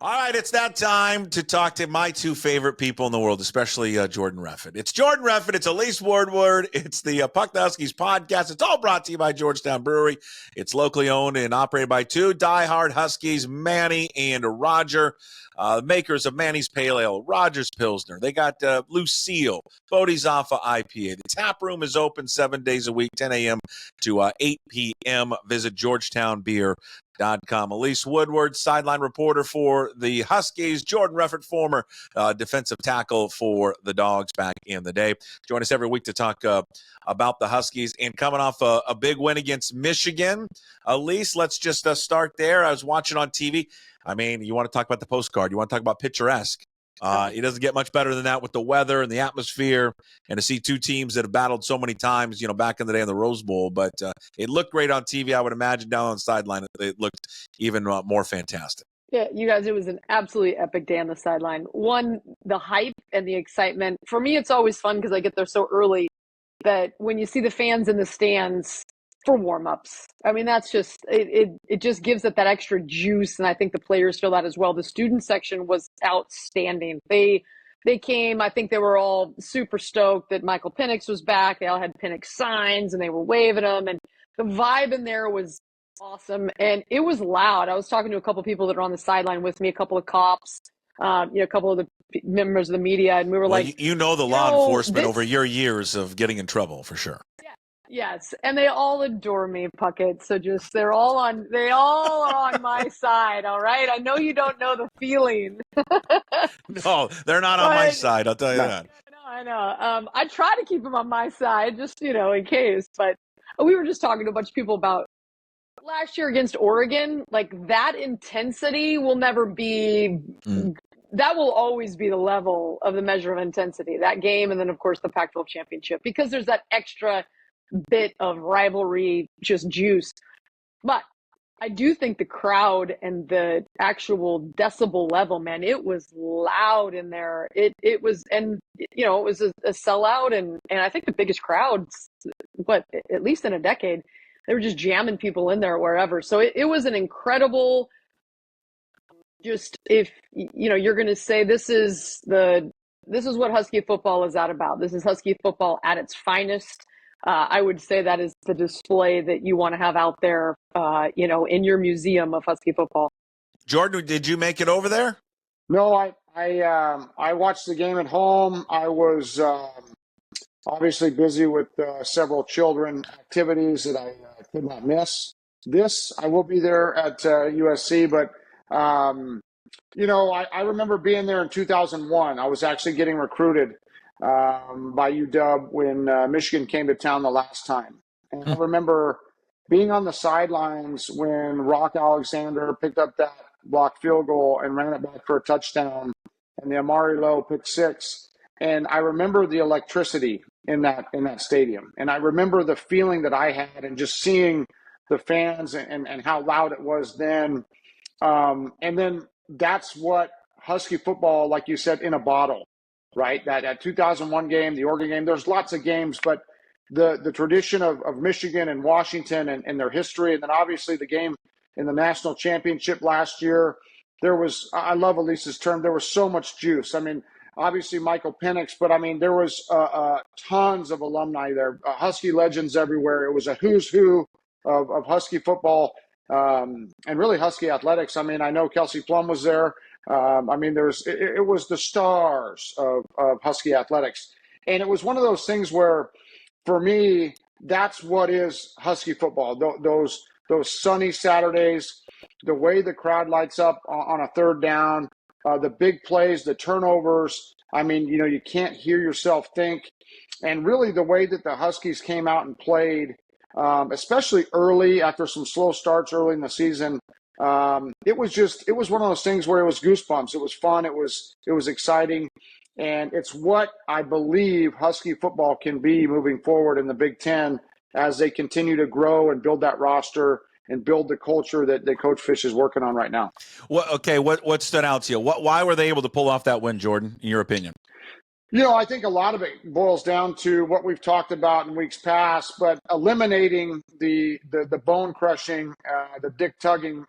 All right, it's that time to talk to my two favorite people in the world, especially Jordan Reffett. It's Jordan Reffett. It's Elise Woodward. It's the Puck the Huskies podcast. It's all brought to you by Georgetown Brewery. It's locally owned and operated by two diehard Huskies, Manny and Roger, makers of Manny's Pale Ale, Roger's Pilsner. They got Lucille, Bodhisattva IPA. The tap room is open 7 days a week, 10 a.m. to 8 p.m. Visit georgetownbeer.com. Elise Woodward, sideline reporter for the Huskies. Jordan Reffett, former defensive tackle for the Dogs back in the day. Join us every week to talk about the Huskies and coming off a big win against Michigan. Elise, let's just start there. I was watching on TV. I mean, you want to talk about the postcard. You want to talk about picturesque. It doesn't get much better than that with the weather and the atmosphere, and to see two teams that have battled so many times, back in the day in the Rose Bowl. But it looked great on TV. I would imagine down on the sideline it looked even more fantastic. Yeah, you guys, it was an absolutely epic day on the sideline. One, the hype and the excitement. For me, it's always fun because I get there so early that when you see the fans in the stands for warm-ups, I mean, that's just it just gives it that extra juice, and I think the players feel that as well. The student section was outstanding. They came, I think they were all super stoked that Michael Penix was back. They all had Penix signs, and they were waving them, and the vibe in there was awesome, and it was loud. I was talking to a couple of people that are on the sideline with me, a couple of cops, a couple of the members of the media, and we were like, the law enforcement over your years of getting in trouble, for sure. Yes, and they all adore me, Puckett. So they all are on my side, all right? I know you don't know the feeling. No, they're not on my side, I'll tell you that. I know. I try to keep them on my side, just, in case. But we were just talking to a bunch of people about last year against Oregon. Like, that intensity will never be that will always be the level of the measure of intensity, that game, and then, of course, the Pac-12 championship, because there's that extra bit of rivalry, just juice. But I do think the crowd and the actual decibel level, man, it was loud in there. It was, and it was a sellout, and I think the biggest crowds, at least in a decade. They were just jamming people in there wherever. So it was an incredible. Just, if you're going to say this is what Husky football is about. This is Husky football at its finest. I would say that is the display that you want to have out there, in your museum of Husky football. Jordan, did you make it over there? No, I watched the game at home. I was obviously busy with several children activities that I could not miss. I will be there at USC, but I remember being there in 2001. I was actually getting recruited by UW when Michigan came to town the last time. And I remember being on the sidelines when Rock Alexander picked up that blocked field goal and ran it back for a touchdown, and the Amari Lowe pick six. And I remember the electricity in that stadium. And I remember the feeling that I had and just seeing the fans and how loud it was then. And then that's what Husky football, like you said, in a bottle. Right, that 2001 game, the Oregon game. There's lots of games, but the tradition of Michigan and Washington and their history, and then obviously the game in the national championship last year. There was, I love Elise's term, there was so much juice. I mean, obviously Michael Penix, but I mean there was tons of alumni there, Husky legends everywhere. It was a who's who of Husky football and really Husky athletics. I mean, I know Kelsey Plum was there. I mean, it was the stars of Husky athletics. And it was one of those things where, for me, that's what is Husky football. Those sunny Saturdays, the way the crowd lights up on a third down, the big plays, the turnovers. I mean, you can't hear yourself think. And really the way that the Huskies came out and played, especially early after some slow starts early in the season, it was one of those things where it was goosebumps. It was fun. It was exciting. And it's what I believe Husky football can be moving forward in the Big Ten as they continue to grow and build that roster and build the culture that Coach Fish is working on right now. What stood out to you? Why were they able to pull off that win, Jordan, in your opinion? I think a lot of it boils down to what we've talked about in weeks past, but eliminating the bone crushing, the dick tugging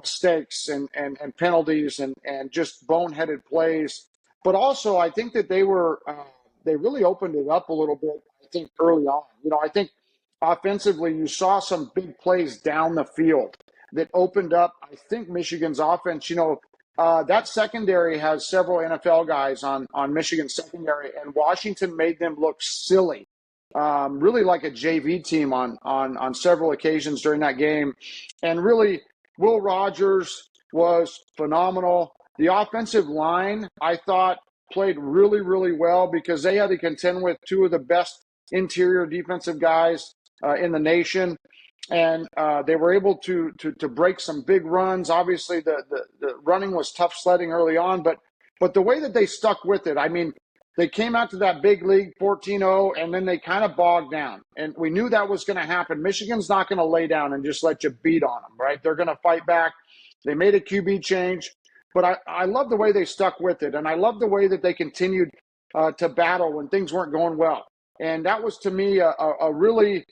mistakes and penalties and just boneheaded plays. But also, I think that they really opened it up a little bit. I think early on, I think offensively, you saw some big plays down the field that opened up, I think, Michigan's offense. That secondary has several NFL guys on Michigan's secondary, and Washington made them look silly, really like a JV team on several occasions during that game. And really, Will Rogers was phenomenal. The offensive line, I thought, played really, really well because they had to contend with two of the best interior defensive guys in the nation. And they were able to break some big runs. Obviously, the running was tough sledding early on, but the way that they stuck with it, I mean, they came out to that big league 14-0, and then they kind of bogged down. And we knew that was going to happen. Michigan's not going to lay down and just let you beat on them, right? They're going to fight back. They made a QB change. But I love the way they stuck with it, and I love the way that they continued to battle when things weren't going well. And that was, to me, a really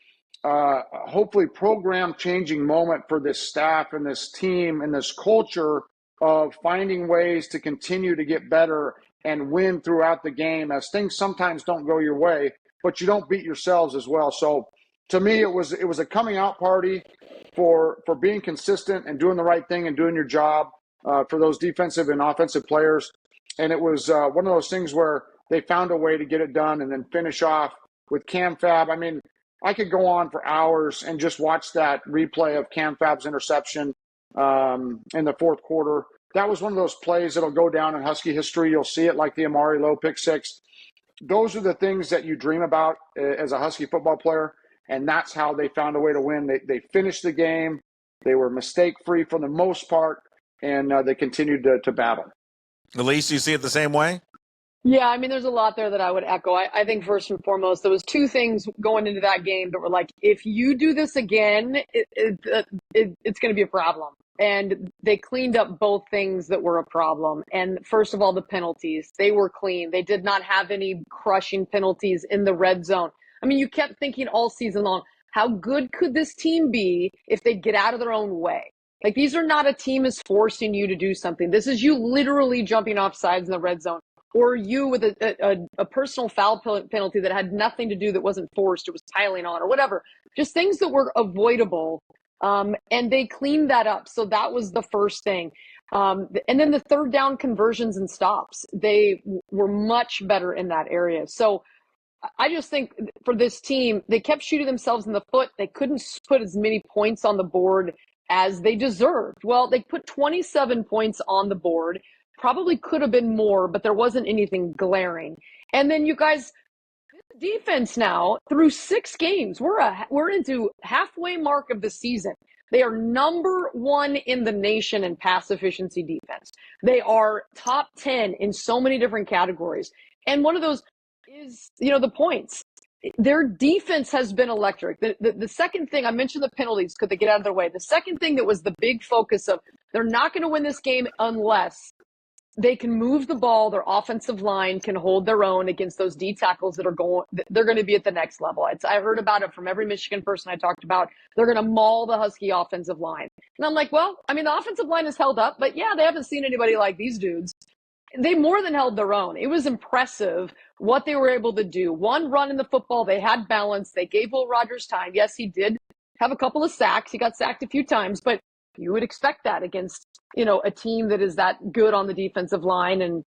hopefully program-changing moment for this staff and this team and this culture of finding ways to continue to get better and win throughout the game, as things sometimes don't go your way, but you don't beat yourselves as well. So to me, it was a coming out party for being consistent and doing the right thing and doing your job for those defensive and offensive players. And it was one of those things where they found a way to get it done and then finish off with Cam Fab. I mean, I could go on for hours and just watch that replay of Cam Fab's interception in the fourth quarter. That was one of those plays that'll go down in Husky history. You'll see it like the Amari Lowe pick six. Those are the things that you dream about as a Husky football player, and that's how they found a way to win. They finished the game. They were mistake-free for the most part, and they continued to battle. Elise, you see it the same way? Yeah, I mean, there's a lot there that I would echo. I think first and foremost, there was two things going into that game that were like, if you do this again, it's going to be a problem. And they cleaned up both things that were a problem. And first of all, the penalties, they were clean. They did not have any crushing penalties in the red zone. I mean, you kept thinking all season long, how good could this team be if they get out of their own way? Like, these are not a team is forcing you to do something. This is you literally jumping off sides in the red zone, or you with a personal foul penalty that had nothing to do, that wasn't forced, it was piling on or whatever. Just things that were avoidable. And they cleaned that up. So that was the first thing. And then the third down conversions and stops, they were much better in that area. So I just think for this team, they kept shooting themselves in the foot. They couldn't put as many points on the board as they deserved. Well, they put 27 points on the board. Probably could have been more, but there wasn't anything glaring. And then you guys, defense now through 6 games, we're into halfway mark of the season. They are number 1 in the nation in pass efficiency defense. They are top 10 in so many different categories. And one of those is, the points. Their defense has been electric. The second thing, I mentioned the penalties, could they get out of their way? The second thing that was the big focus of, they're not going to win this game unless they can move the ball. Their offensive line can hold their own against those D tackles they're going to be at the next level. I heard about it from every Michigan person I talked about. They're going to maul the Husky offensive line. And I'm like, well, I mean, the offensive line is held up, but yeah, they haven't seen anybody like these dudes. They more than held their own. It was impressive what they were able to do. One run in the football, they had balance. They gave Will Rogers time. Yes, he did have a couple of sacks. He got sacked a few times, but you would expect that against, a team that is that good on the defensive line and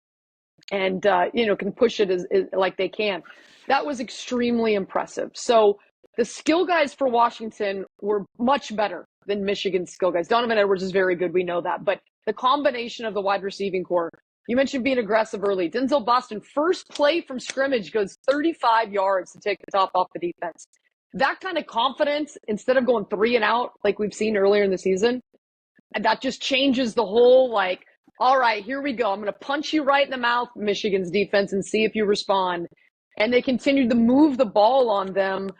can push it as like they can. That was extremely impressive. So the skill guys for Washington were much better than Michigan's skill guys. Donovan Edwards is very good. We know that. But the combination of the wide receiving core, you mentioned being aggressive early. Denzel Boston, first play from scrimmage, goes 35 yards to take the top off the defense. That kind of confidence, instead of going 3 and out like we've seen earlier in the season, that just changes the whole, all right, here we go. I'm going to punch you right in the mouth, Michigan's defense, and see if you respond. And they continued to move the ball on them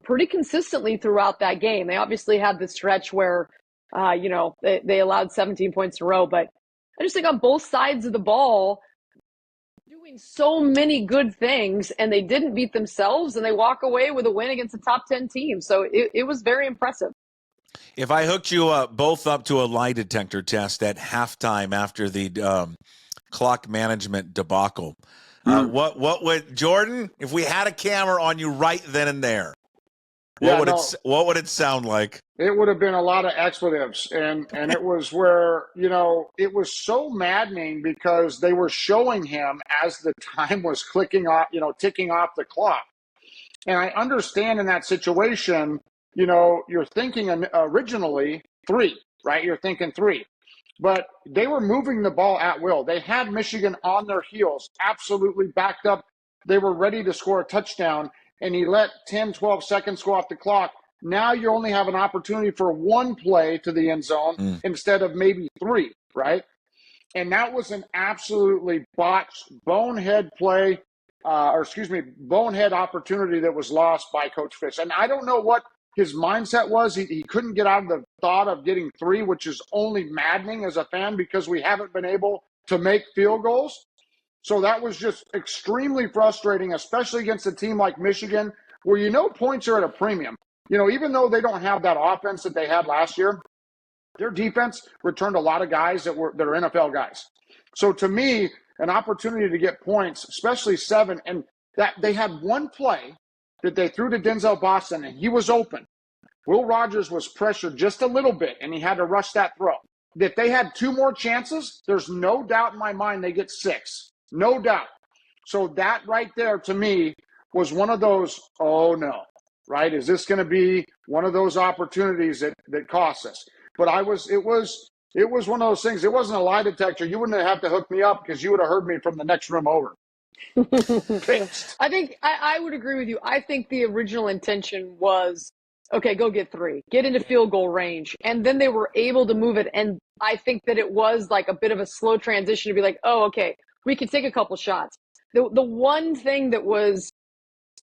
pretty consistently throughout that game. They obviously had the stretch where, they allowed 17 points in a row. But I just think on both sides of the ball, doing so many good things, and they didn't beat themselves, and they walk away with a win against a top 10 team. So it was very impressive. If I hooked you both up to a lie detector test at halftime after the clock management debacle, what would Jordan? If we had a camera on you right then and there, what would it sound like? It would have been a lot of expletives, and it was where, it was so maddening because they were showing him as the time was ticking off the clock. And I understand in that situation, you're thinking originally 3, right? You're thinking 3. But they were moving the ball at will. They had Michigan on their heels, absolutely backed up. They were ready to score a touchdown, and he let 10, 12 seconds go off the clock. Now you only have an opportunity for 1 play to the end zone instead of maybe 3, right? And that was an absolutely botched, bonehead play, bonehead opportunity that was lost by Coach Fish. And I don't know what his mindset was. He couldn't get out of the thought of getting 3, which is only maddening as a fan because we haven't been able to make field goals. So that was just extremely frustrating, especially against a team like Michigan, where points are at a premium. Even though they don't have that offense that they had last year, their defense returned a lot of guys that are NFL guys. So to me, an opportunity to get points, especially 7, and that they had 1 play that they threw to Denzel Boston, and he was open. Will Rogers was pressured just a little bit, and he had to rush that throw. If they had 2 more chances, there's no doubt in my mind they get 6. No doubt. So that right there, to me, was one of those, oh no, right? Is this going to be one of those opportunities that costs us? But it was one of those things. It wasn't a lie detector. You wouldn't have to hook me up because you would have heard me from the next room over. I think I would agree with you. I think the original intention was, okay, go get 3, get into field goal range. And then they were able to move it. And I think that it was like a bit of a slow transition to be like, oh, okay, we can take a couple shots. The one thing that was,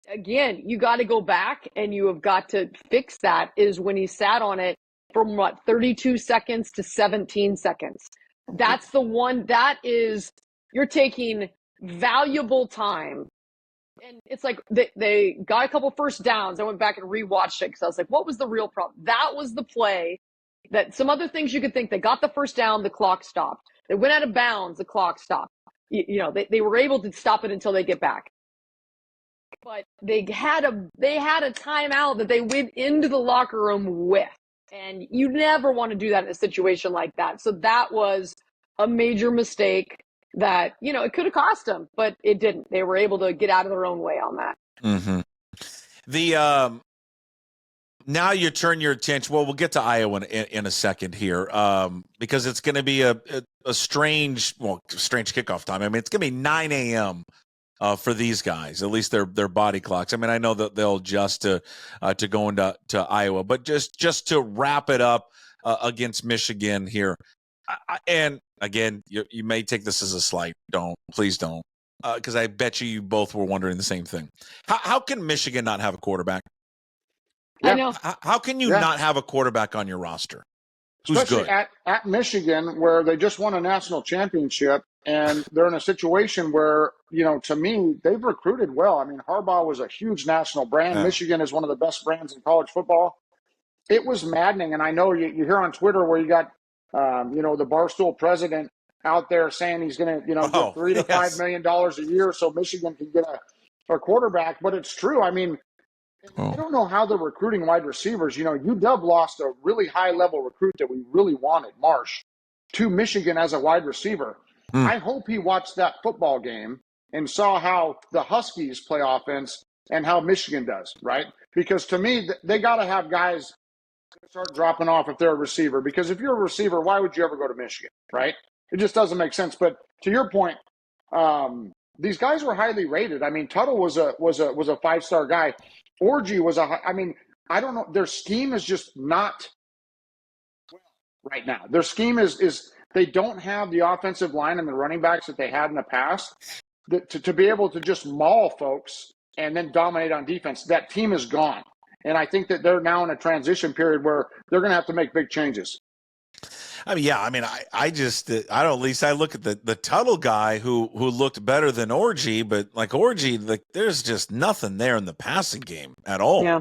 again, you got to go back and you have got to fix that is when he sat on it from 32 seconds to 17 seconds. That's the one that is, you're taking valuable time. And it's like they got a couple first downs. I went back and rewatched it because I was like, what was the real problem? That was the play that some other things you could think. They got the first down, the clock stopped. They went out of bounds, the clock stopped. They were able to stop it until they get back. But they had a timeout that they went into the locker room with. And you never want to do that in a situation like that. So that was a major mistake that, it could have cost them, but it didn't. They were able to get out of their own way on that. Mm-hmm. The now you turn your attention. Well, we'll get to Iowa in a second here, because it's going to be a strange kickoff time. I mean, it's going to be 9 a.m. For these guys, at least their body clocks. I mean, I know that they'll adjust to going to Iowa, but just to wrap it up against Michigan here, and again, you may take this as a slight. Please don't, because I bet you both were wondering the same thing. How can Michigan not have a quarterback? Yeah. I know. How can you not have a quarterback on your roster who's especially good? At Michigan, where they just won a national championship, and they're in a situation where, to me, they've recruited well. I mean, Harbaugh was a huge national brand. Yeah. Michigan is one of the best brands in college football. It was maddening, and I know you hear on Twitter where you got, the Barstool president out there saying he's going to, get $3 to $5 million a year so Michigan can get a quarterback. But it's true. I mean, I don't know how they're recruiting wide receivers. UW lost a really high-level recruit that we really wanted, Marsh, to Michigan as a wide receiver. I hope he watched that football game and saw how the Huskies play offense and how Michigan does, right? Because to me, they got to have guys start dropping off if they're a receiver. Because if you're a receiver, why would you ever go to Michigan, right? It just doesn't make sense. But to your point, these guys were highly rated. I mean, Tuttle was a 5-star guy. Orgy was I don't know. Their scheme is just not well right now. Their scheme is they don't have the offensive line and the running backs that they had in the past to be able to just maul folks and then dominate on defense. That team is gone. And I think that they're now in a transition period where they're going to have to make big changes. I mean, yeah. I mean, I just, I don't. At least I look at the Tuttle guy who looked better than Orgy, but like Orgy, like there's just nothing there in the passing game at all. Yeah.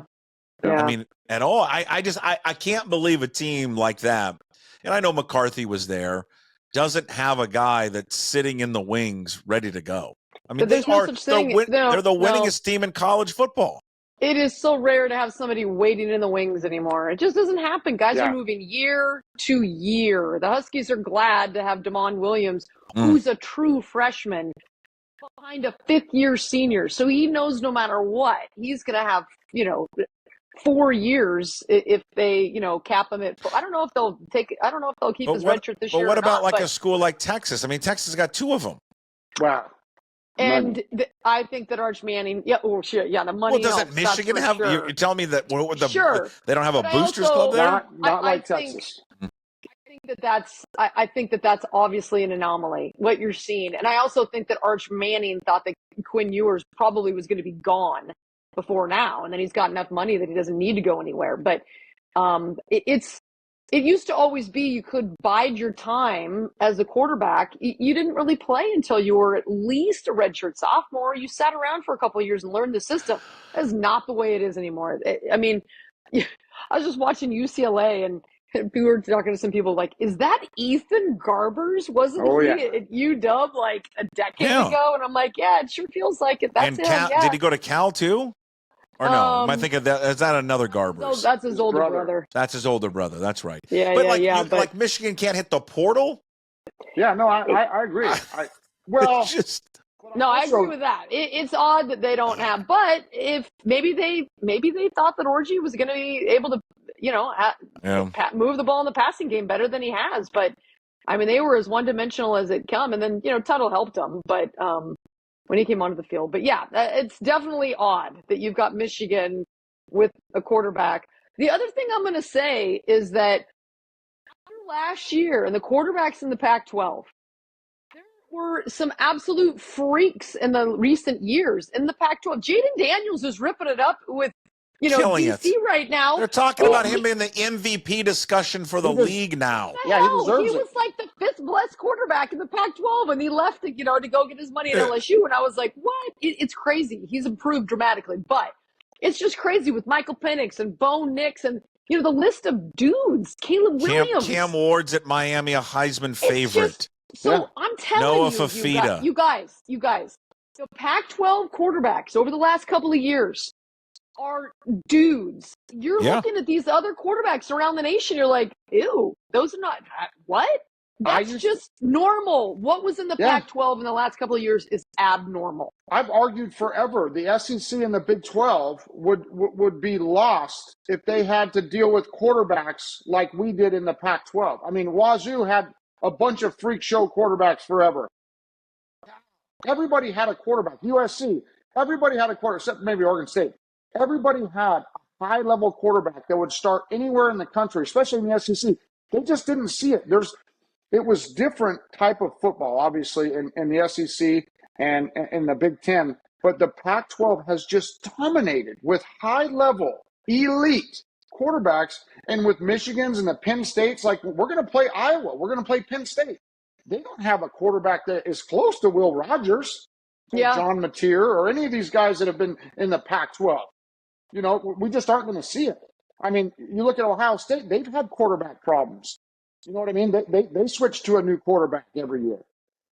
I mean, at all. I can't believe a team like that. And I know McCarthy was there. Doesn't have a guy that's sitting in the wings ready to go. I mean, they're the winningest team in college football. It is so rare to have somebody waiting in the wings anymore. It just doesn't happen. Guys are moving year to year. The Huskies are glad to have Damon Williams, who's a true freshman, behind a fifth-year senior. So he knows no matter what, he's going to have, 4 years if they, cap him at. I don't know if they'll keep his red shirt this year. But what about a school like Texas? I mean, Texas got 2 of them. Wow. And I think that Arch Manning, the money. Well, doesn't Michigan have? Sure. You're telling me that they don't have a boosters club there? Not like Texas. I think that's obviously an anomaly, what you're seeing. And I also think that Arch Manning thought that Quinn Ewers probably was going to be gone before now, and then he's got enough money that he doesn't need to go anywhere. But it used to always be you could bide your time as a quarterback. You didn't really play until you were at least a redshirt sophomore. You sat around for a couple of years and learned the system. That is not the way it is anymore. I mean, I was just watching UCLA, and we were talking to some people like, is that Ethan Garbers? Wasn't he at UW like a decade ago? And I'm like, yeah, it sure feels like it. That's him. Did he go to Cal too? Or no? Am I thinking of that? Is that another Garbers? No, that's his older brother. That's his older brother. That's right. Yeah, but like Michigan can't hit the portal? Yeah, no, I agree. I agree with that. It's odd that they don't have, but if maybe they thought that Orgy was going to be able to, move the ball in the passing game better than he has. But I mean, they were as one-dimensional as it come, and then Tuttle helped them, but when he came onto the field. But yeah, it's definitely odd that you've got Michigan with a quarterback. The other thing I'm going to say is that last year, and the quarterbacks in the Pac-12, there were some absolute freaks in the recent years in the Pac-12. Jaden Daniels is ripping it up with, DC right now. They're talking about him in the MVP discussion for the league now. Yeah, he deserves it. He was like the 5th best quarterback in the Pac-12, and he left, to go get his money at LSU. And I was like, what? It's crazy. He's improved dramatically, but it's just crazy with Michael Penix and Bo Nix and the list of dudes. Caleb Williams, Cam Ward's at Miami, a Heisman favorite. I'm telling Noah Fafita. you guys, the Pac-12 quarterbacks over the last couple of years are dudes. You're looking at these other quarterbacks around the nation. You're like, ew, those are not what? That's just normal. What was in the Pac-12 in the last couple of years is abnormal. I've argued forever the SEC and the Big 12 would be lost if they had to deal with quarterbacks like we did in the Pac-12. I mean, Wazoo had a bunch of freak show quarterbacks forever. Everybody had a quarterback. USC, everybody had a quarterback, except maybe Oregon State. Everybody had a high-level quarterback that would start anywhere in the country, especially in the SEC. They just didn't see it. It was different type of football, obviously, in the SEC and in the Big Ten. But the Pac-12 has just dominated with high-level, elite quarterbacks. And with Michigans and the Penn States, like, we're going to play Iowa. We're going to play Penn State. They don't have a quarterback that is close to Will Rogers, John Mateer, or any of these guys that have been in the Pac-12. We just aren't going to see it. I mean, you look at Ohio State, they've had quarterback problems. You know what I mean? They switch to a new quarterback every year.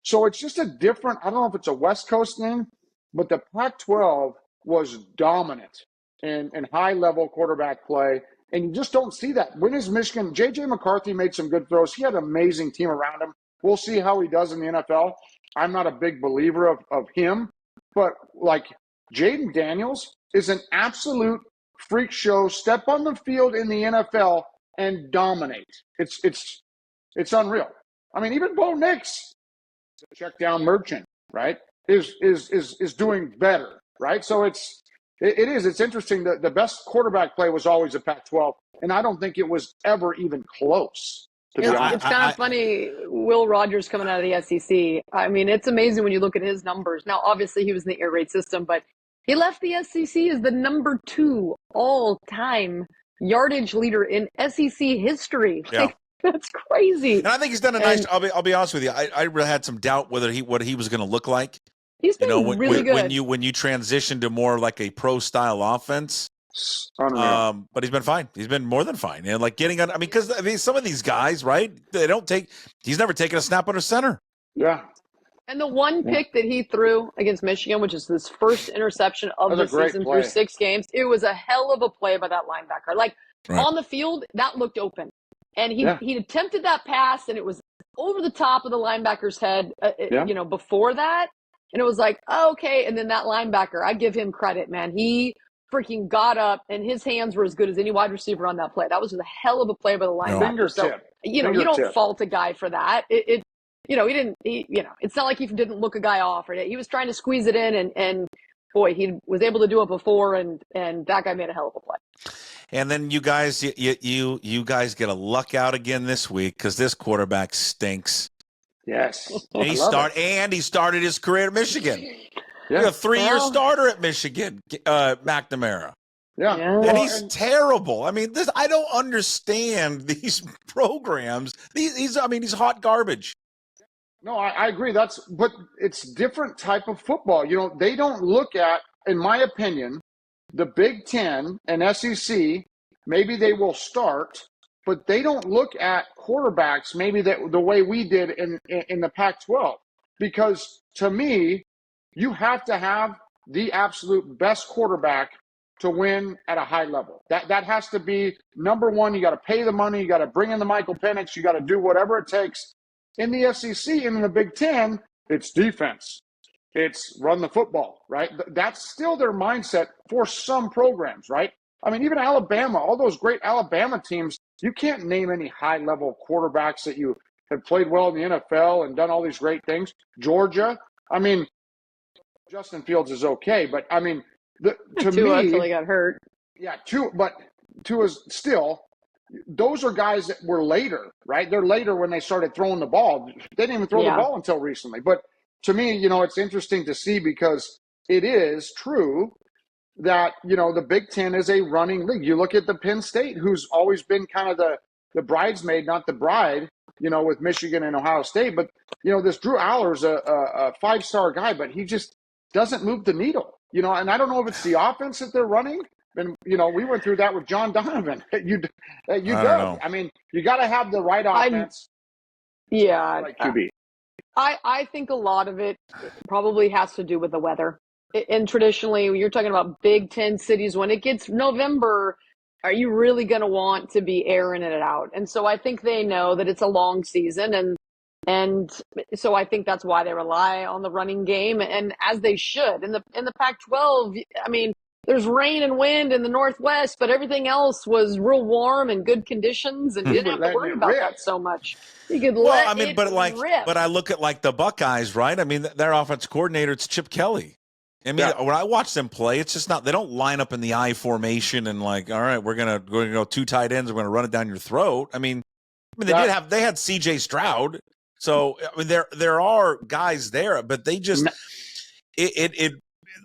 So it's just a different, I don't know if it's a West Coast thing, but the Pac-12 was dominant in high-level quarterback play, and you just don't see that. When is Michigan? J.J. McCarthy made some good throws. He had an amazing team around him. We'll see how he does in the NFL. I'm not a big believer of him, but like Jaden Daniels is an absolute freak show. Step on the field in the NFL and dominate. It's unreal. I mean, even Bo Nix, check down merchant, right, is doing better, right? So it's interesting that the best quarterback play was always a Pac-12, and I don't think it was ever even close. It's kind of funny, Will Rogers coming out of the SEC. I mean, it's amazing when you look at his numbers. Now, obviously, he was in the air raid system, but he left the SEC as the number 2 all-time yardage leader in SEC history. Yeah. That's crazy. And I think he's done a nice. I'll be honest with you. I really had some doubt whether what he was going to look like. He's been really good when you transition to more like a pro style offense. But he's been fine. He's been more than fine. And like getting on. Because some of these guys, right? They don't take. He's never taken a snap under center. Yeah. And the one pick that he threw against Michigan, which is his first interception of the season through 6 games, it was a hell of a play by that linebacker. Like on the field, that looked open. And he attempted that pass, and it was over the top of the linebacker's head, before that. And it was like, oh, okay. And then that linebacker, I give him credit, man. He freaking got up, and his hands were as good as any wide receiver on that play. That was a hell of a play by the linebacker. So, you don't fault a guy for that. It's not like he didn't look a guy off. Right? He was trying to squeeze it in, and boy, he was able to do it before, and that guy made a hell of a play. And then you guys get a luck out again this week because this quarterback stinks. Yes, he started his career at Michigan. Yeah, a 3-year starter at Michigan, McNamara. Yeah. And he's terrible. I mean, I don't understand these programs. He's hot garbage. No, I agree. But it's different type of football. They don't look at, in my opinion, the Big Ten and SEC. Maybe they will start, but they don't look at quarterbacks maybe the way we did in the Pac-12. Because to me, you have to have the absolute best quarterback to win at a high level. That has to be number one. You got to pay the money. You got to bring in the Michael Penix. You got to do whatever it takes. In the SEC and in the Big Ten, it's defense. It's run the football, right? That's still their mindset for some programs, right? I mean, even Alabama, all those great Alabama teams, you can't name any high-level quarterbacks that you have played well in the NFL and done all these great things. Georgia, I mean, Justin Fields is okay, but I mean, to me, until he got hurt. Yeah, Tua's still. Those are guys that were later, right? They're later when they started throwing the ball. They didn't even throw the ball until recently. But to me, it's interesting to see because it is true that, the Big Ten is a running league. You look at the Penn State, who's always been kind of the bridesmaid, not the bride, with Michigan and Ohio State. But, this Drew Aller's a 5-star guy, but he just doesn't move the needle, and I don't know if it's the offense that they're running. And, we went through that with John Donovan. You I mean, you got to have the right offense. Right QB. I think a lot of it probably has to do with the weather. And traditionally, when you're talking about Big Ten cities, when it gets November, are you really going to want to be airing it out? And so I think they know that it's a long season, and so I think that's why they rely on the running game, and as they should. In the Pac-12, I mean, there's rain and wind in the Northwest, but everything else was real warm and good conditions, and you didn't have to worry about that so much. You could rip. But I look at like the Buckeyes, right? I mean, their offense coordinator, it's Chip Kelly. I mean, when I watch them play, it's just not. They don't line up in the I formation and like, all right, we're gonna go 2 tight ends. We're gonna run it down your throat. I mean, they had C.J. Stroud, so I mean, there are guys there, but they just it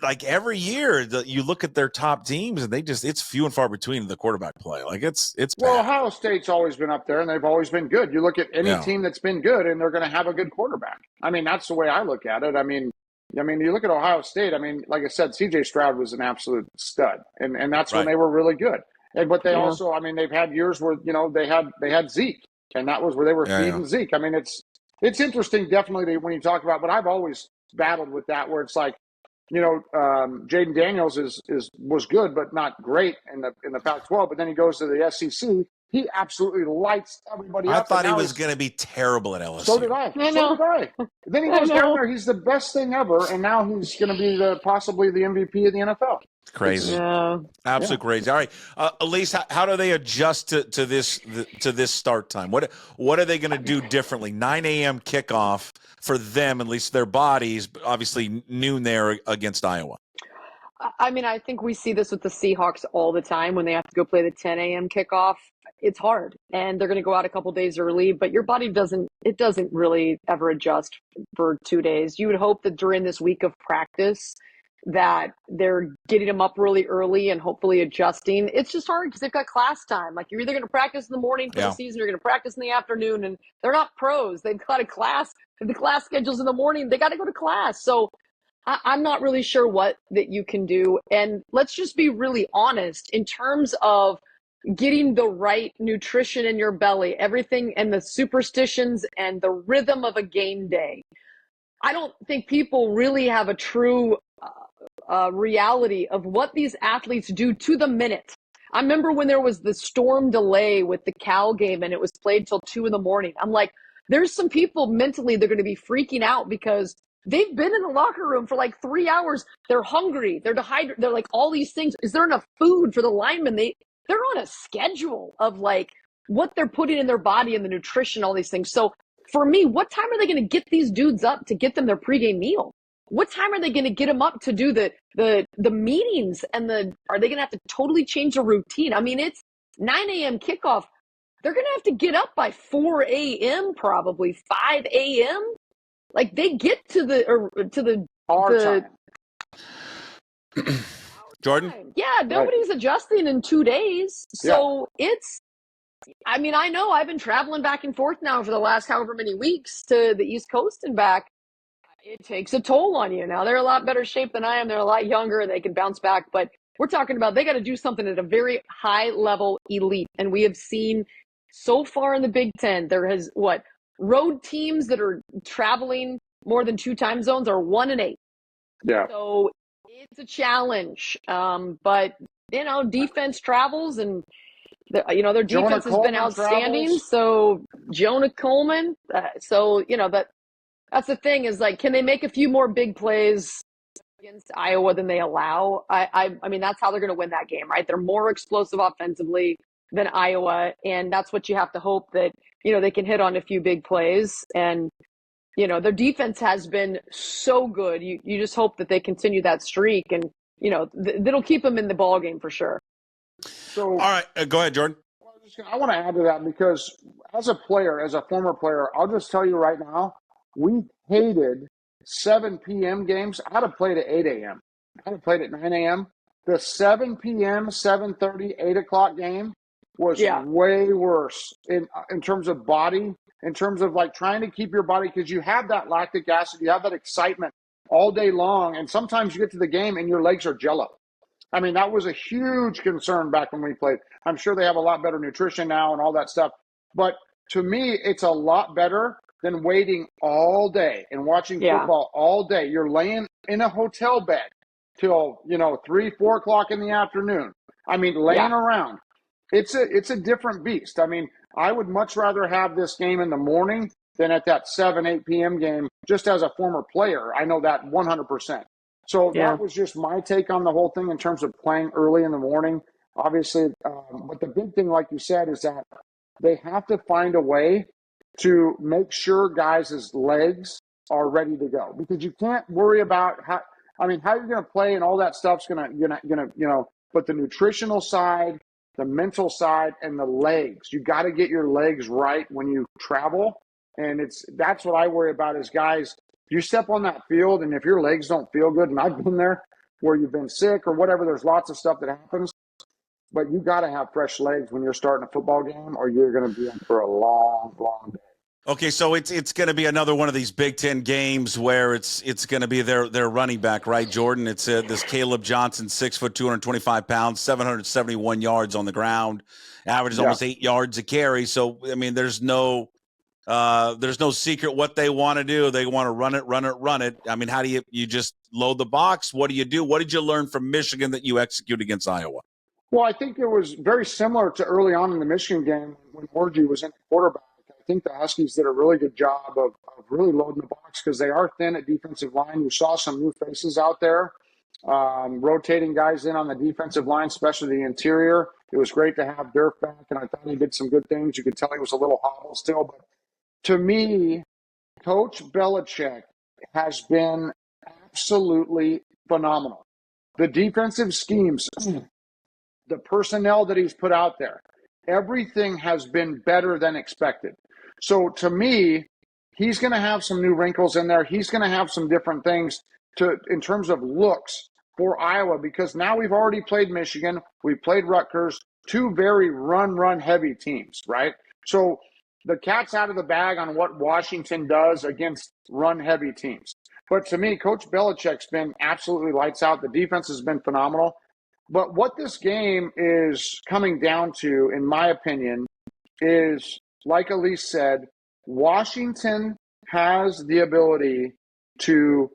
like every year you look at their top teams and it's few and far between the quarterback play. Like it's bad. Well, Ohio State's always been up there and they've always been good. You look at any team that's been good and they're going to have a good quarterback. I mean, that's the way I look at it. I mean, you look at Ohio State. I mean, like I said, C.J. Stroud was an absolute stud, and that's when they were really good. But they also, I mean, they've had years where they had Zeke, and that was where they were feeding Zeke. I mean, it's interesting, definitely when you talk about. But I've always battled with that, where it's like, Jaden Daniels was good, but not great in the Pac-12. But then he goes to the SEC. He absolutely lights everybody up. I thought he was going to be terrible at LSU. So did I. Then he goes down there. He's the best thing ever, and now he's going to be possibly the MVP of the NFL. Crazy, absolutely crazy. All right, Elise, how do they adjust to this start time? What are they going to do differently? 9 a.m. kickoff for them, at least their bodies. Obviously, noon there against Iowa. I mean, I think we see this with the Seahawks all the time when they have to go play the 10 a.m. kickoff. It's hard, and they're going to go out a couple days early, but your body doesn't really ever adjust for 2 days. You would hope that during this week of practice that they're getting them up really early and hopefully adjusting. It's just hard because they've got class time. Like, you're either going to practice in the morning for the season, or you're going to practice in the afternoon, and they're not pros. They've got a class. If the class schedule's in the morning, they got to go to class. So I'm not really sure what that you can do. And let's just be really honest in terms of getting the right nutrition in your belly, everything, and the superstitions and the rhythm of a game day. I don't think people really have a true reality of what these athletes do to the minute. I remember when there was the storm delay with the Cal game and it was played till 2 a.m. I'm like, there's some people mentally, they're going to be freaking out because they've been in the locker room for like 3 hours. They're hungry. They're dehydrated. They're like all these things. Is there enough food for the linemen? They're on a schedule of like what they're putting in their body and the nutrition, all these things. So for me, what time are they going to get these dudes up to get them their pregame meal? What time are they going to get them up to do the meetings and are they going to have to totally change the routine? I mean, it's 9 a.m. kickoff. They're going to have to get up by 4 a.m. probably 5 a.m. Like, they get to the Our time. Jordan? Yeah, nobody's adjusting in 2 days. So I mean, I know I've been traveling back and forth now for the last however many weeks to the East Coast and back. It takes a toll on you. Now, they're a lot better shape than I am. They're a lot younger and they can bounce back. But we're talking about they got to do something at a very high level elite. And we have seen so far in the Big Ten, there has road teams that are traveling more than 2 time zones are 1 and 8. Yeah. So it's a challenge. But, defense travels and their defense has been outstanding. Travels. So Jonah Coleman. That's the thing is, like, can they make a few more big plays against Iowa than they allow? I mean, that's how they're going to win that game, right? They're more explosive offensively than Iowa, and that's what you have to hope that, they can hit on a few big plays. And, their defense has been so good. You just hope that they continue that streak, and, that'll keep them in the ball game for sure. So, all right, go ahead, Jordan. I want to add to that because as a former player, I'll just tell you right now, we hated 7 p.m. games. I had to play at 8 a.m. I had to play at 9 a.m. The 7 p.m., 7:30, 8 o'clock game was way worse in terms of body, in terms of like trying to keep your body, because you have that lactic acid, you have that excitement all day long, and sometimes you get to the game and your legs are jello. I mean, that was a huge concern back when we played. I'm sure they have a lot better nutrition now and all that stuff. But to me, it's a lot better than waiting all day and watching football all day. You're laying in a hotel bed till, 3, 4 o'clock in the afternoon. I mean, laying around. It's a different beast. I mean, I would much rather have this game in the morning than at that 7, 8 p.m. game, just as a former player. I know that 100%. So that was just my take on the whole thing in terms of playing early in the morning. Obviously, but the big thing, like you said, is that they have to find a way to make sure guys' legs are ready to go, because you can't worry about how you're going to play and all that stuff's going to, but the nutritional side, the mental side, and the legs, you got to get your legs right when you travel. And that's what I worry about is guys, you step on that field and if your legs don't feel good, and I've been there where you've been sick or whatever, there's lots of stuff that happens, but you got to have fresh legs when you're starting a football game or you're going to be in for a long, long day. Okay, so it's going to be another one of these Big Ten games where it's going to be their running back, right, Jordan? It's this Caleb Johnson, 6 foot, 225 pounds, 771 yards on the ground, averages almost 8 yards a carry. So I mean, there's no secret what they want to do. They want to run it. I mean, how do you just load the box? What do you do? What did you learn from Michigan that you execute against Iowa? Well, I think it was very similar to early on in the Michigan game when Orgy was in the quarterback. I think the Huskies did a really good job of really loading the box because they are thin at defensive line. You saw some new faces out there, rotating guys in on the defensive line, especially the interior. It was great to have Durf back, and I thought he did some good things. You could tell he was a little hobbled still, but to me, Coach Belichick has been absolutely phenomenal. The defensive schemes, the personnel that he's put out there, everything has been better than expected. So to me, he's going to have some new wrinkles in there. He's going to have some different things in terms of looks. for Iowa because now we've already played Michigan, we've played Rutgers, two very run heavy teams, right? So the cat's out of the bag on what Washington does against run heavy teams. But to me, Coach Belichick's been absolutely lights out. The defense has been phenomenal. But what this game is coming down to, in my opinion, is, like Elise said, Washington has the ability to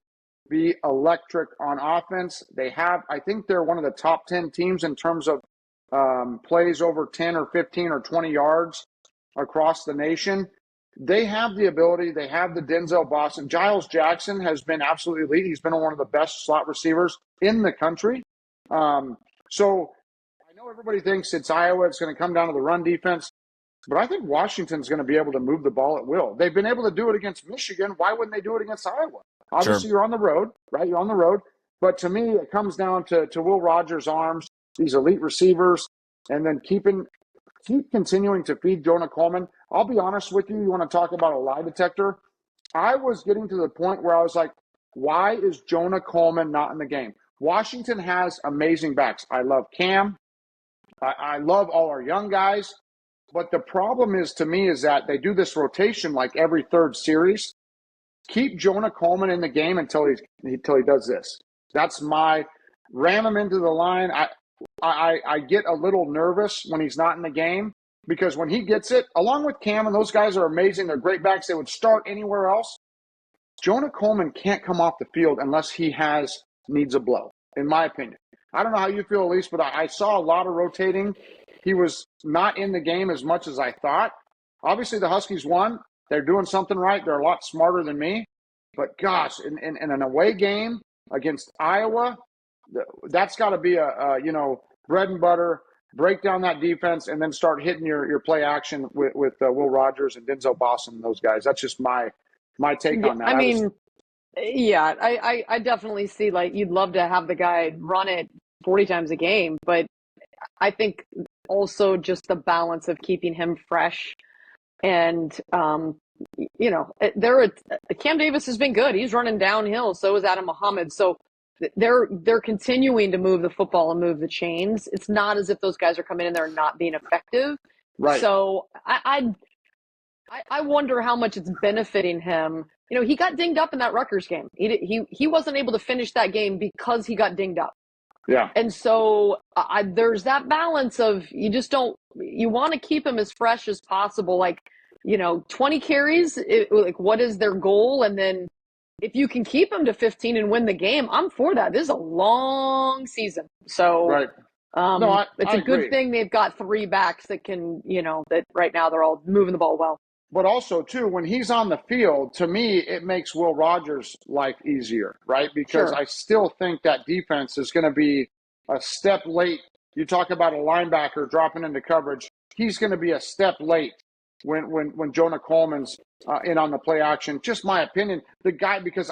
be electric on offense. I think they're one of the top 10 teams in terms of plays over 10 or 15 or 20 yards across the nation. They have the ability. They have the Denzel Boston. Giles Jackson has been absolutely elite. He's been one of the best slot receivers in the country. So I know everybody thinks it's Iowa. It's going to come down to the run defense. But I think Washington's going to be able to move the ball at will. They've been able to do it against Michigan. Why wouldn't they do it against Iowa? Obviously, Sure. You're on the road, right? You're on the road. But to me, it comes down to Will Rogers' arms, these elite receivers, and then keep continuing to feed Jonah Coleman. I'll be honest with you. You want to talk about a lie detector? I was getting to the point where I was like, why is Jonah Coleman not in the game? Washington has amazing backs. I love Cam. I love all our young guys. But the problem is, to me, is that they do this rotation like every third series. Keep Jonah Coleman in the game until he does this. That's my ram him into the line. I get a little nervous when he's not in the game because when he gets it, along with Cam, and those guys are amazing. They're great backs. They would start anywhere else. Jonah Coleman can't come off the field unless he needs a blow, in my opinion. I don't know how you feel, Elise, but I saw a lot of rotating. He was not in the game as much as I thought. Obviously, the Huskies won. They're doing something right. They're a lot smarter than me. But, gosh, in an away game against Iowa, that's got to be a bread and butter, break down that defense, and then start hitting your play action with Will Rogers and Denzel Boston and those guys. That's just my take on that. I definitely see, like, you'd love to have the guy run it 40 times a game, but I think also just the balance of keeping him fresh and, Cam Davis has been good. He's running downhill. So is Adam Muhammad. So they're continuing to move the football and move the chains. It's not as if those guys are coming in there and not being effective. Right. So I wonder how much it's benefiting him. He got dinged up in that Rutgers game. He wasn't able to finish that game because he got dinged up. Yeah. And so there's that balance of you want to keep him as fresh as possible. Like, 20 carries, what is their goal? And then if you can keep him to 15 and win the game, I'm for that. This is a long season. So right. It's a good thing they've got three backs that can, that right now they're all moving the ball well. But also, too, when he's on the field, to me, it makes Will Rogers' life easier, right? Because Sure. I still think that defense is going to be a step late. You talk about a linebacker dropping into coverage. He's going to be a step late when Jonah Coleman's in on the play action. Just my opinion. The guy, because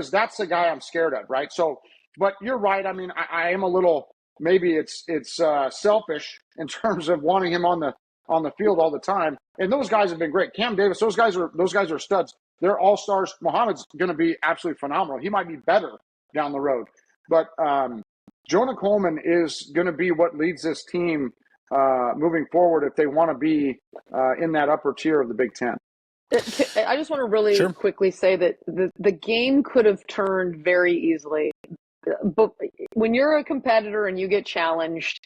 that's the guy I'm scared of, right? So, but you're right. I mean, I am a little, maybe it's selfish in terms of wanting him on the field all the time. And those guys have been great. Cam Davis, those guys are studs. They're all-stars. Muhammad's going to be absolutely phenomenal. He might be better down the road. But Jonah Coleman is going to be what leads this team moving forward if they want to be in that upper tier of the Big Ten. I just want to really quickly say that the game could have turned very easily. But when you're a competitor and you get challenged,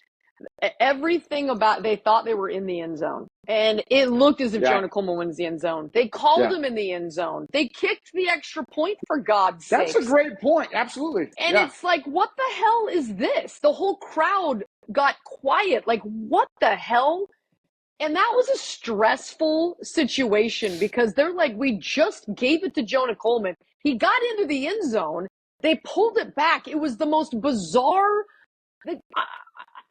everything about they thought they were in the end zone, and it looked as if Jonah Coleman wins the end zone. They called him in the end zone. They kicked the extra point, for God's sake. That's a great point. Absolutely. And it's like, what the hell is this? The whole crowd got quiet. Like, what the hell? And that was a stressful situation because they're like, we just gave it to Jonah Coleman. He got into the end zone. They pulled it back. It was the most bizarre.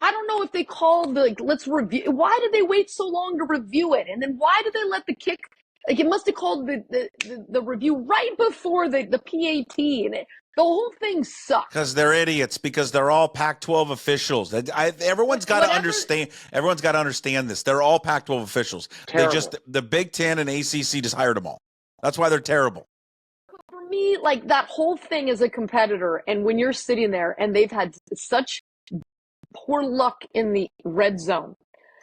I don't know if they called let's review. Why did they wait so long to review it? And then why did they let the kick? It must have called the review right before the PAT, and the whole thing sucked. Because they're idiots. Because they're all Pac-12 officials. Everyone's got to understand. Everyone's got to understand this. They're all Pac-12 officials. Terrible. The Big Ten and ACC just hired them all. That's why they're terrible. For me, like, that whole thing as a competitor, and when you're sitting there and they've had such poor luck in the red zone,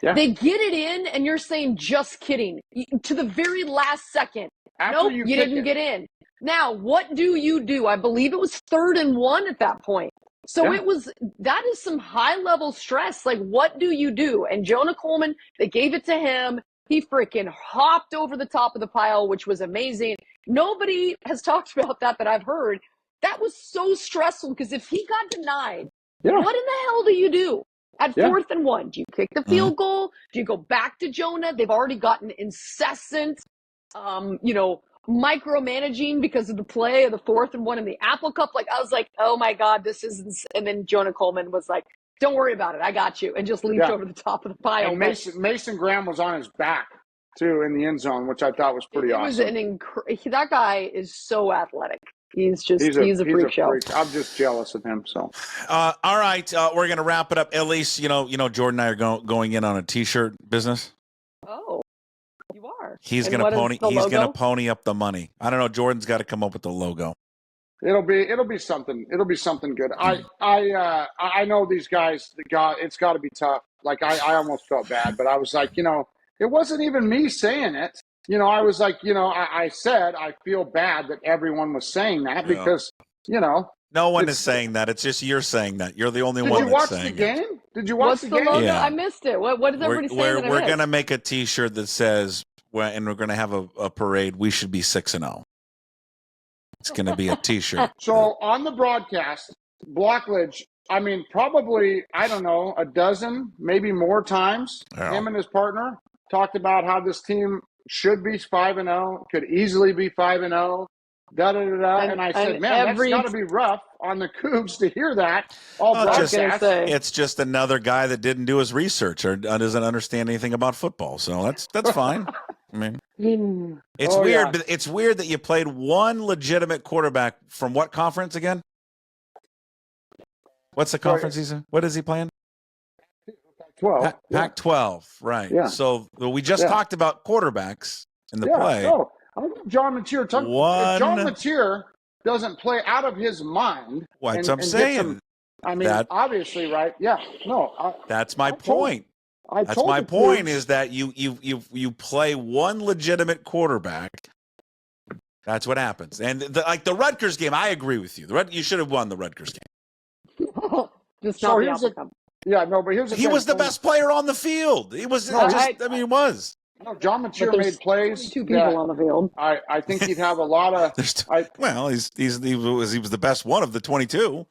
they get it in, and you're saying, just kidding, to the very last second. Nope, you didn't get in. Now, what do? I believe it was 3rd and 1 at that point. So that is some high-level stress. Like, what do you do? And Jonah Coleman, they gave it to him. He freaking hopped over the top of the pile, which was amazing. Nobody has talked about that I've heard. That was so stressful, because if he got denied, what in the hell do you do at 4th and 1? Do you kick the field goal? Do you go back to Jonah? They've already gotten incessant, micromanaging because of the play of the 4th and 1 in the Apple Cup. Like, I was like, oh my God, this isn't. And then Jonah Coleman was like, don't worry about it, I got you, and just leaped over the top of the pile. And Mason Graham was on his back too in the end zone, which I thought was pretty awesome. That guy is so athletic. He's a freak show. I'm just jealous of him. So, all right, we're gonna wrap it up. Elise, you know, Jordan and I are going in on a T-shirt business. Oh, you are. He's gonna pony up the money. I don't know. Jordan's got to come up with the logo. It'll be something. It'll be something good. I know these guys. It's got to be tough. Like I almost felt bad, but I was like, it wasn't even me saying it. I was like, I said I feel bad that everyone was saying that because, no one is saying that. It's just you're saying that. You're the only one that's saying it. Did you watch the game? Did you watch the game? Logo? Yeah. I missed it. What is everybody saying? We're gonna make a T-shirt that says, and we're gonna have a parade. We should be 6-0. It's going to be a T-shirt. So on the broadcast, Blackledge, probably, I don't know, a dozen, maybe more times, him and his partner talked about how this team should be 5-0, could easily be 5-0, da-da-da-da. And I said, man, that's got to be rough on the Cougs to hear that all broadcast. It's just another guy that didn't do his research or doesn't understand anything about football. So that's fine. It's weird. Yeah. But it's weird that you played one legitimate quarterback from what conference again? What's the conference he's in? What is he playing? Pac-12. Pac-12, right. Yeah. So we just talked about quarterbacks in the play. So I think John Mateer, if John Mateer doesn't play out of his mind. What I'm saying. Obviously, right? Yeah. No. That's my point. That's my point is that you play one legitimate quarterback. That's what happens. And the Rutgers game, I agree with you. You should have won the Rutgers game. Just not here's but here's the he was the best player on the field. He was. He was. No, John Mateer made plays. 2 people on the field. I think he'd have a lot of. He was the best one of the 22.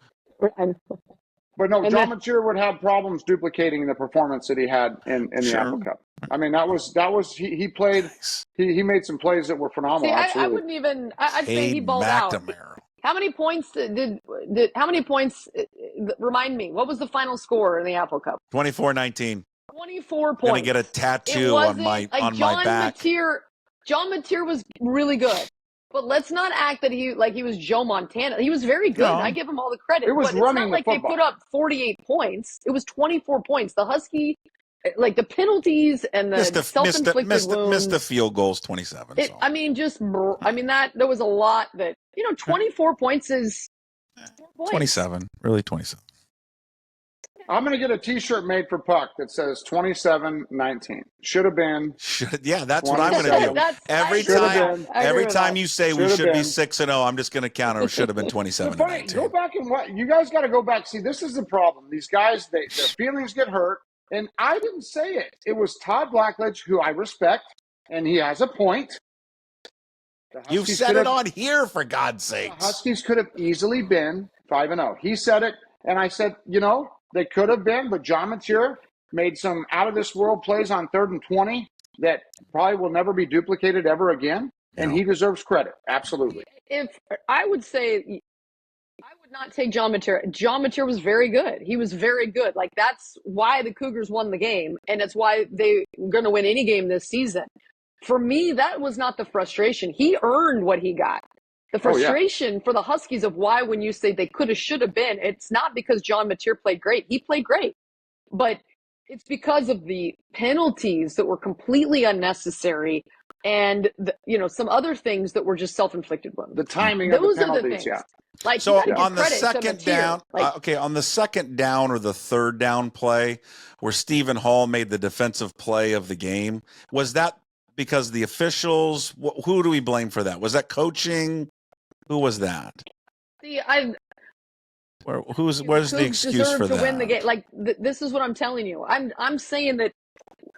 But no, John Mateer would have problems duplicating the performance that he had in the Apple Cup. He played. He made some plays that were phenomenal. See, I wouldn't even. I'd say he balled out. How many points remind me, what was the final score in the Apple Cup? 24-19. 24 points. Gonna get a tattoo on my back. John Mateer was really good. But let's not act that he was Joe Montana. He was very good. No. I give him all the credit. It was but running it's not like football. They put up 48 points. It was 24 points. The Husky, the penalties and the self-inflicted wounds. Missed the field goals 27. There was a lot that, 24 points is 27. Really 27. I'm going to get a T-shirt made for Puck that says 27-19. Should have been. That's what I'm going to do. Every time you say we should be 6-0, I'm just going to counter. Should have been 27-19. Go back and what you guys got to go back. See, this is the problem. These guys, their feelings get hurt, and I didn't say it. It was Todd Blackledge, who I respect, and he has a point. You've said it on here, for God's sakes. The Huskies could have easily been 5-0. He said it, and I said, they could have been, but John Mateer made some out-of-this-world plays on 3rd and 20 that probably will never be duplicated ever again, and he deserves credit. Absolutely. If I would say, I would not take John Mateer. John Mateer was very good. He was very good. That's why the Cougars won the game, and it's why they're going to win any game this season. For me, that was not the frustration. He earned what he got. The frustration for the Huskies of why when you say they could have, should have been, it's not because John Mateer played great. He played great. But it's because of the penalties that were completely unnecessary. and some other things that were just self-inflicted wounds. The timing Those of the are the penalties, things. yeah. Like, So you on the credit to second Mateer. down, on the second down or the third down play where Stephen Hall made the defensive play of the game, was that because the officials? Who do we blame for that? Was that coaching? Who was that? See, Where's the excuse for to that? Win the game. Like this is what I'm telling you. I'm saying that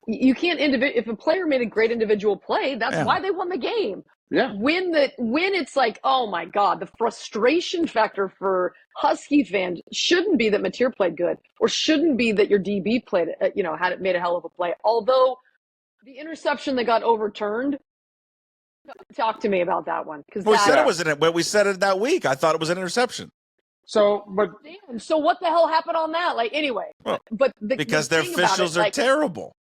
you can't if a player made a great individual play, that's why they won the game. Yeah. When it's like, oh my God, the frustration factor for Husky fans shouldn't be that Mateer played good, or shouldn't be that your DB played, made a hell of a play. Although the interception that got overturned, talk to me about that one, because we said it that week. I thought it was an interception. So what the hell happened on that? Like, anyway, because their officials are terrible.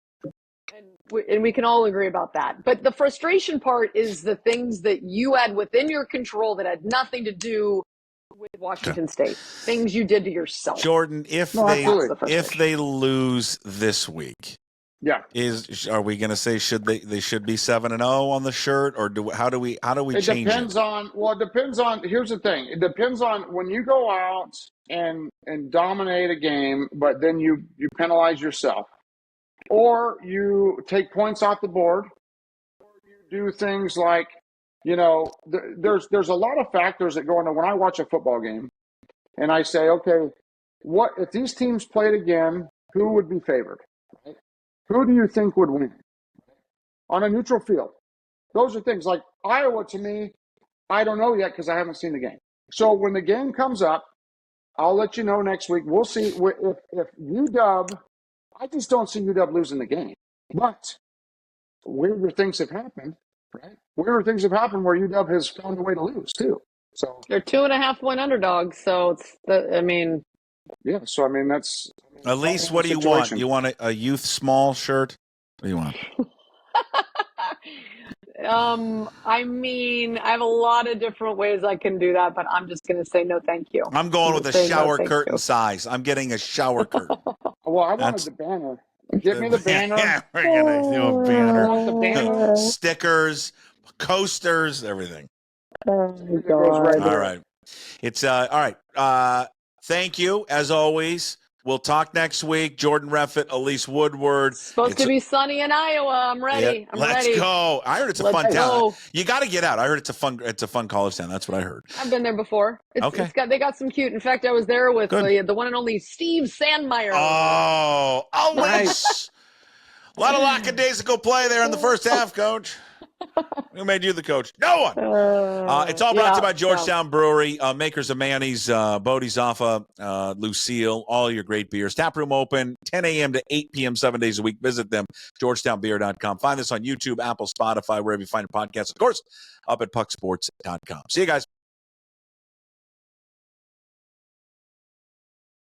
And we can all agree about that. But the frustration part is the things that you had within your control that had nothing to do with Washington State. Things you did to yourself. Jordan, if they lose this week, are we going to say they should be 7-0 on the shirt, or how do we change it? Depends on. Here's the thing. It depends on when you go out and dominate a game, but then you penalize yourself. Or you take points off the board, or you do things like, there's a lot of factors that go into when I watch a football game, and I say, okay, what if these teams played again? Who would be favored? Right? Who do you think would win on a neutral field? Those are things like Iowa. To me, I don't know yet because I haven't seen the game. So when the game comes up, I'll let you know next week. We'll see if UW. I just don't see UW losing the game. But weirder things have happened, right? Weirder things have happened where UW has found a way to lose, too. So they're 2.5-point underdogs, so yeah, so that's... Elise, what do you want? You want a youth small shirt? What do you want? I have a lot of different ways I can do that, but I'm just going to say no thank you. I'm going with a shower curtain size. I'm getting a shower curtain. Well, I wanted the banner. Get me the banner. Yeah, we're going to do a banner. I want the banner. Stickers, coasters, everything. Oh, God. All right. It's all right. Thank you, as always. We'll talk next week. Jordan Reffett, Elise Woodward. It's supposed to be sunny in Iowa. I'm ready. Yeah, let's go. I heard it's a fun town. You got to get out. I heard it's a fun college town. That's what I heard. I've been there before. They got some cute. In fact, I was there with the one and only Steve Sandmeyer. Oh, nice. A lot of lackadaisical play there in the first half, Coach. Who made you the coach? No one. It's all brought to you by Georgetown Brewery, makers of Manny's, Bodie's Alpha, Lucille, all your great beers. Taproom open 10 a.m. to 8 p.m. 7 days a week. Visit them, georgetownbeer.com. Find this on YouTube, Apple, Spotify, wherever you find a podcast. Of course, up at pucksports.com. See you guys.